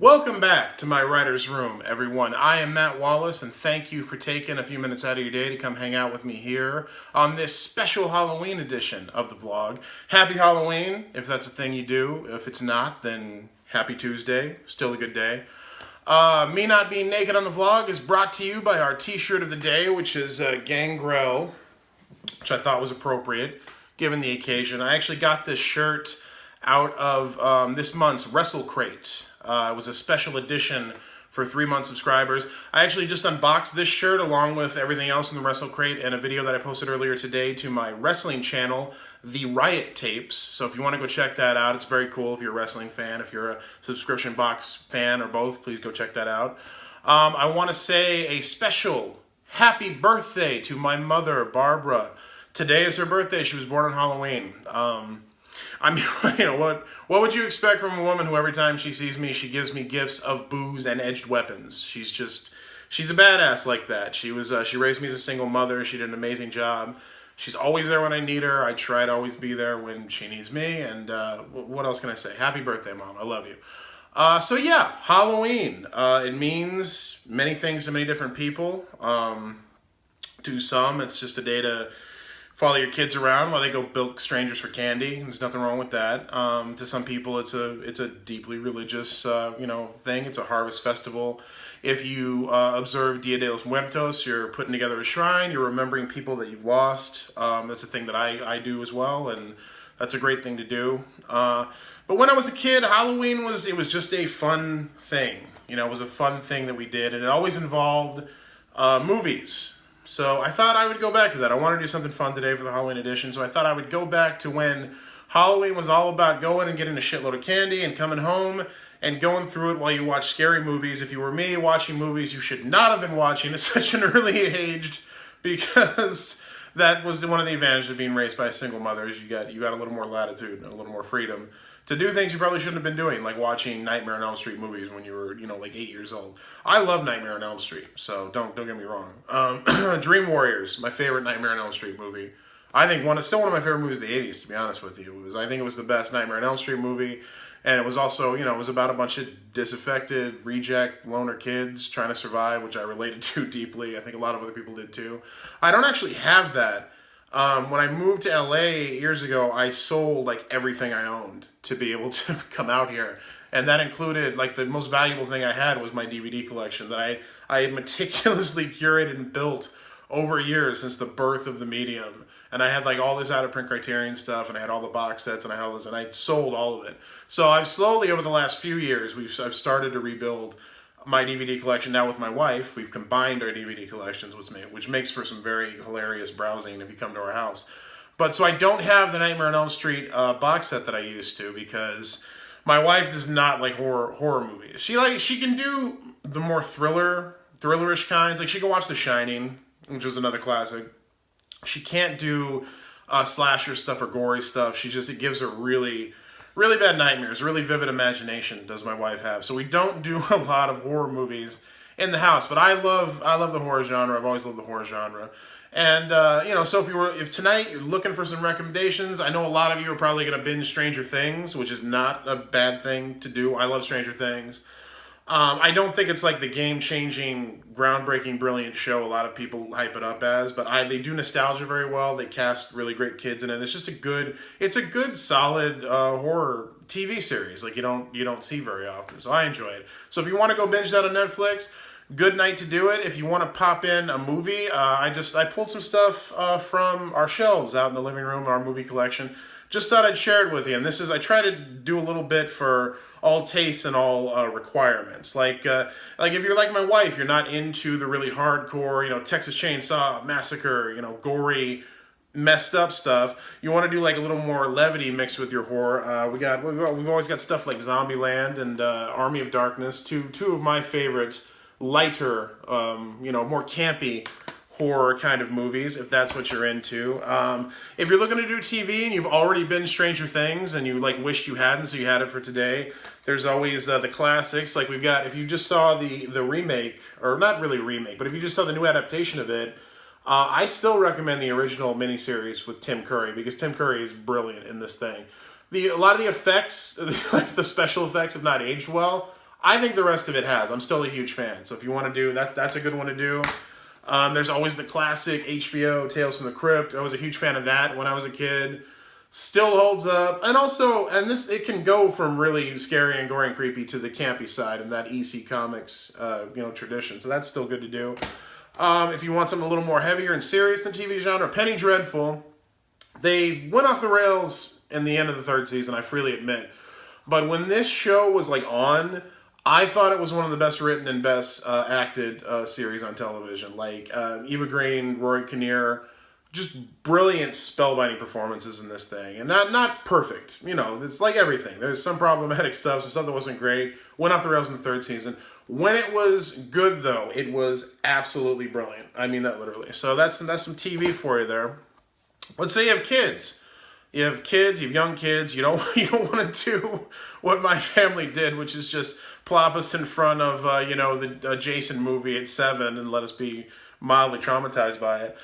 Welcome back to my writer's room, everyone. I am Matt Wallace, and thank you for taking a few minutes out of your day to come hang out with me here on this special Halloween edition of the vlog. Happy Halloween, if that's a thing you do. If it's not, then happy Tuesday. Still a good day. Me not being naked on the vlog is brought to you by our t-shirt of the day, which is Gangrel, which I thought was appropriate given the occasion. I actually got this shirt out of this month's Wrestle Crate. It was a special edition for 3-month subscribers. I actually just unboxed this shirt along with everything else in the Wrestle Crate and a video that I posted earlier today to my wrestling channel, The Riot Tapes. So if you want to go check that out, it's very cool if you're a wrestling fan. If you're a subscription box fan or both, please go check that out. I want to say a special happy birthday to my mother, Barbara. Today is her birthday. She was born on Halloween. I mean, you know, what would you expect from a woman who every time she sees me, she gives me gifts of booze and edged weapons? She's a badass like that. She raised me as a single mother. She did an amazing job. She's always there when I need her. I try to always be there when she needs me. And what else can I say? Happy birthday, Mom. I love you. So yeah, Halloween. It means many things to many different people. To some, it's just a day to follow your kids around while they go bilk strangers for candy. There's nothing wrong with that. To some people, it's a deeply religious thing. It's a harvest festival. If you observe Dia de los Muertos, you're putting together a shrine. You're remembering people that you've lost. That's a thing that I do as well, and that's a great thing to do. But when I was a kid, Halloween was just a fun thing. You know, it was a fun thing that we did, and it always involved movies. So I thought I would go back to that. I want to do something fun today for the Halloween edition, so I thought I would go back to when Halloween was all about going and getting a shitload of candy and coming home and going through it while you watch scary movies. If you were me watching movies you should not have been watching at such an early age, because that was one of the advantages of being raised by a single mother, is you got a little more latitude and a little more freedom to do things you probably shouldn't have been doing, like watching Nightmare on Elm Street movies when you were, like 8 years old. I love Nightmare on Elm Street, so don't get me wrong. Dream Warriors, my favorite Nightmare on Elm Street movie. I think still one of my favorite movies of the 80s, to be honest with you. I think it was the best Nightmare on Elm Street movie, and it was also, it was about a bunch of disaffected, reject, loner kids trying to survive, which I related to deeply. I think a lot of other people did too. I don't actually have that. When I moved to LA years ago, I sold like everything I owned to be able to come out here. And that included, like, the most valuable thing I had was my DVD collection that I had meticulously curated and built over years since the birth of the medium. And I had like all this out-of-print Criterion stuff, and I had all the box sets, and I had all this, and I sold all of it. So I've slowly, over the last few years, I've started to rebuild my DVD collection. Now with my wife, we've combined our DVD collections, which makes for some very hilarious browsing if you come to our house. But so I don't have the Nightmare on Elm Street box set that I used to, because my wife does not like horror movies. She can do the more thrillerish kinds. Like, she can watch The Shining, which was another classic. She can't do slasher stuff or gory stuff. It gives her really bad nightmares, really vivid imagination does my wife have. So we don't do a lot of horror movies in the house, but I love the horror genre. I've always loved the horror genre. And, so if tonight you're looking for some recommendations, I know a lot of you are probably going to binge Stranger Things, which is not a bad thing to do. I love Stranger Things. I don't think it's like the game-changing, groundbreaking, brilliant show a lot of people hype it up as, but they do nostalgia very well. They cast really great kids in it. It's just a good, solid horror TV series like you don't see very often. So I enjoy it. So if you want to go binge that on Netflix, good night to do it. If you want to pop in a movie, I pulled some stuff from our shelves out in the living room, our movie collection. Just thought I'd share it with you. And I try to do a little bit for all tastes and all requirements. Like if you're like my wife, you're not into the really hardcore, Texas Chainsaw Massacre, gory, messed up stuff. You want to do like a little more levity mixed with your horror. We've always got stuff like Zombieland and Army of Darkness, two of my favorites, lighter, more campy horror kind of movies, if that's what you're into. If you're looking to do TV and you've already been Stranger Things and you wished you hadn't, so you had it for today, there's always the classics. Like we've got, if you just saw the remake, or not really remake, but if you just saw the new adaptation of it, I still recommend the original miniseries with Tim Curry, because Tim Curry is brilliant in this thing. A lot of the effects, like the special effects, have not aged well. I think the rest of it has. I'm still a huge fan. So if you want to do that, that's a good one to do. There's always the classic HBO Tales from the Crypt. I was a huge fan of that when I was a kid. Still holds up. And also, it can go from really scary and gory and creepy to the campy side and that EC Comics, tradition. So that's still good to do. If you want something a little more heavier and serious than TV genre, Penny Dreadful. They went off the rails in the end of the third season, I freely admit. But when this show was on, I thought it was one of the best written and best acted series on television. Eva Green, Rory Kinnear, just brilliant spellbinding performances in this thing. And not perfect. It's like everything. There's some problematic stuff, so stuff that wasn't great. Went off the rails in the third season. When it was good, though, it was absolutely brilliant. I mean that literally. So that's some TV for you there. Let's say you have kids. You have young kids. You don't want to do what my family did, which is just plop us in front of the Jason movie at 7 and let us be mildly traumatized by it.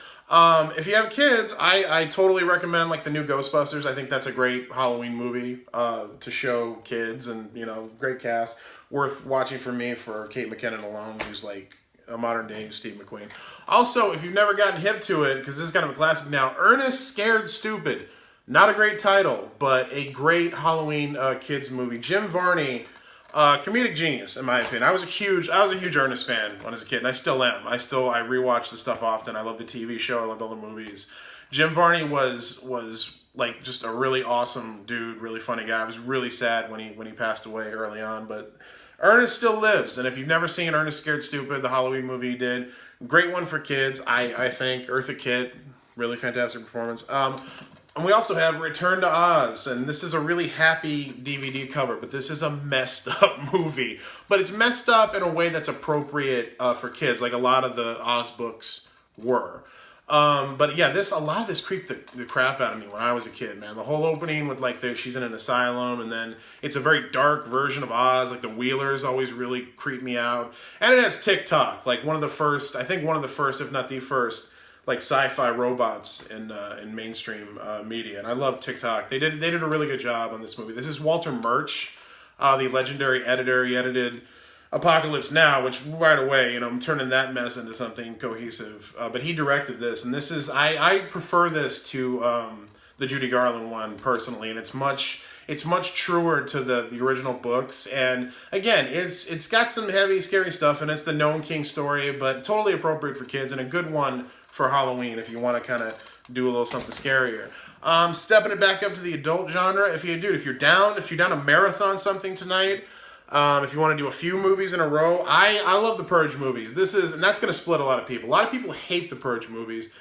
If you have kids, I totally recommend the new Ghostbusters. I think that's a great Halloween movie to show kids, and great cast. Worth watching for me for Kate McKinnon alone, who's a modern day Steve McQueen. Also, if you've never gotten hip to it, because this is kind of a classic now, Ernest Scared Stupid. Not a great title, but a great Halloween kids movie. Jim Varney, comedic genius in my opinion. I was a huge Ernest fan when I was a kid, and I still am. I rewatch the stuff often. I love the TV show. I love all the movies. Jim Varney was just a really awesome dude, really funny guy. I was really sad when he passed away early on, but Ernest still lives. And if you've never seen Ernest Scared Stupid, the Halloween movie he did, great one for kids. I think Eartha Kitt, really fantastic performance. And we also have Return to Oz, and this is a really happy DVD cover, but this is a messed up movie. But it's messed up in a way that's appropriate for kids, like a lot of the Oz books were. But yeah, a lot of this creeped the crap out of me when I was a kid, man. The whole opening with she's in an asylum, and then it's a very dark version of Oz. The Wheelers always really creep me out. And it has TikTok, one of the first, if not the first, sci-fi robots in mainstream media. And I love TikTok. They did a really good job on this movie. This is Walter Murch, the legendary editor. He edited Apocalypse Now, which right away, I'm turning that mess into something cohesive. But he directed this, and this is I prefer this to the Judy Garland one personally, and it's much truer to the original books. And again, it's got some heavy, scary stuff, and it's the Gnome King story, but totally appropriate for kids and a good one for Halloween if you want to kind of do a little something scarier. Stepping it back up to the adult genre, if you're down to marathon something tonight. If you want to do a few movies in a row, I love the Purge movies. And that's going to split a lot of people. A lot of people hate the Purge movies.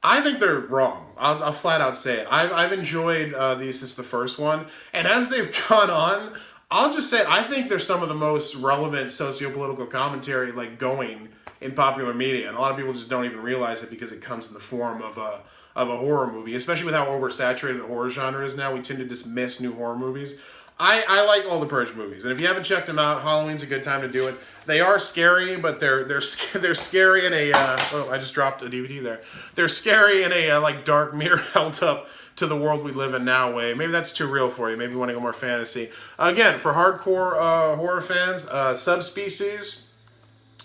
I think they're wrong. I'll flat out say it. I've enjoyed these since the first one, and as they've gone on, I'll just say I think they're some of the most relevant socio-political commentary going in popular media, and a lot of people just don't even realize it because it comes in the form of a horror movie, especially with how oversaturated the horror genre is now. We tend to dismiss new horror movies. I like all the Purge movies, and if you haven't checked them out, Halloween's a good time to do it. They are scary, but they're scary in a I just dropped a DVD there. They're scary in a dark mirror held up to the world we live in now way. Maybe that's too real for you. Maybe you want to go more fantasy. Again, for hardcore horror fans, Subspecies,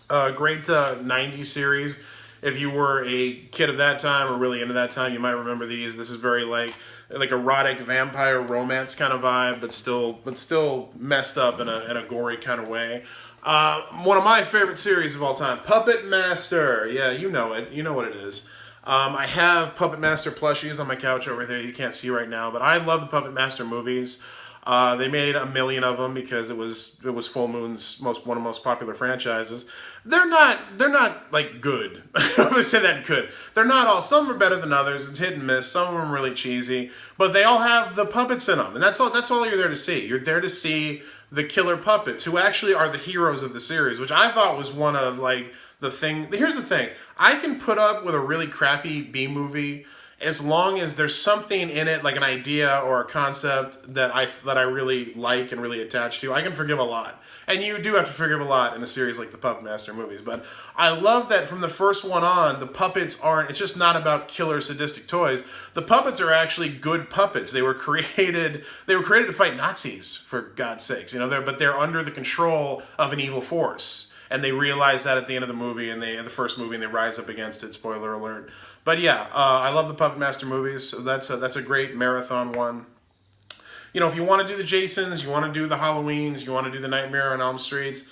great 90s series. If you were a kid of that time or really into that time, you might remember these. This is very like erotic vampire romance kind of vibe, but still messed up in a gory kind of way. One of my favorite series of all time, Puppet Master. Yeah, you know it. You know what it is. I have Puppet Master plushies on my couch over there. You can't see right now, but I love the Puppet Master movies. They made 1 million of them because it was Full Moon's one of the most popular franchises. They're not like good. I'm gonna say that good. They're not all. Some are better than others. It's hit and miss. Some of them are really cheesy, but they all have the puppets in them, and that's all. That's all you're there to see. You're there to see the killer puppets, who actually are the heroes of the series, which I thought was one of the thing. Here's the thing. I can put up with a really crappy B movie as long as there's something in it, like an idea or a concept that I really like and really attach to, I can forgive a lot. And you do have to forgive a lot in a series like the Puppet Master movies. But I love that from the first one on, the puppets aren't, it's just not about killer sadistic toys. The puppets are actually good puppets. They were created to fight Nazis, for God's sakes. But they're under the control of an evil force. And they realize that at the end of the movie, and the first movie, and they rise up against it. Spoiler alert. But yeah, I love the Puppet Master movies. So that's a great marathon one. If you want to do the Jasons, you want to do the Halloweens, you want to do the Nightmare on Elm Streets,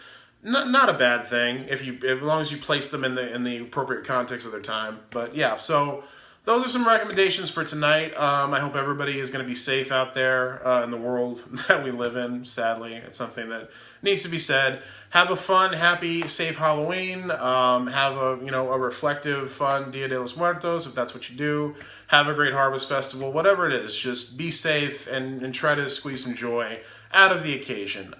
not a bad thing as long as you place them in the appropriate context of their time. But yeah, so those are some recommendations for tonight. I hope everybody is going to be safe out there in the world that we live in. Sadly, it's something that needs to be said. Have a fun, happy, safe Halloween. Have a reflective, fun Dia de los Muertos, if that's what you do. Have a great Harvest Festival, whatever it is. Just be safe and try to squeeze some joy out of the occasion.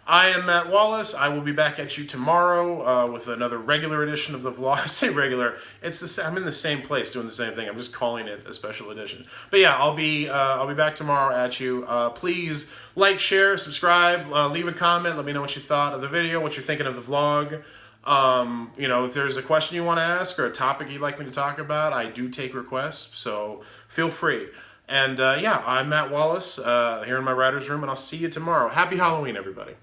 I am Matt Wallace. I will be back at you tomorrow with another regular edition of the vlog. I say regular. I'm in the same place doing the same thing. I'm just calling it a special edition. But yeah, I'll be back tomorrow at you. Please like, share, subscribe, leave a comment. Let me know what you thought of the video, what you're thinking of the vlog. If there's a question you want to ask or a topic you'd like me to talk about, I do take requests, so feel free. And yeah, I'm Matt Wallace here in my writer's room, and I'll see you tomorrow. Happy Halloween, everybody.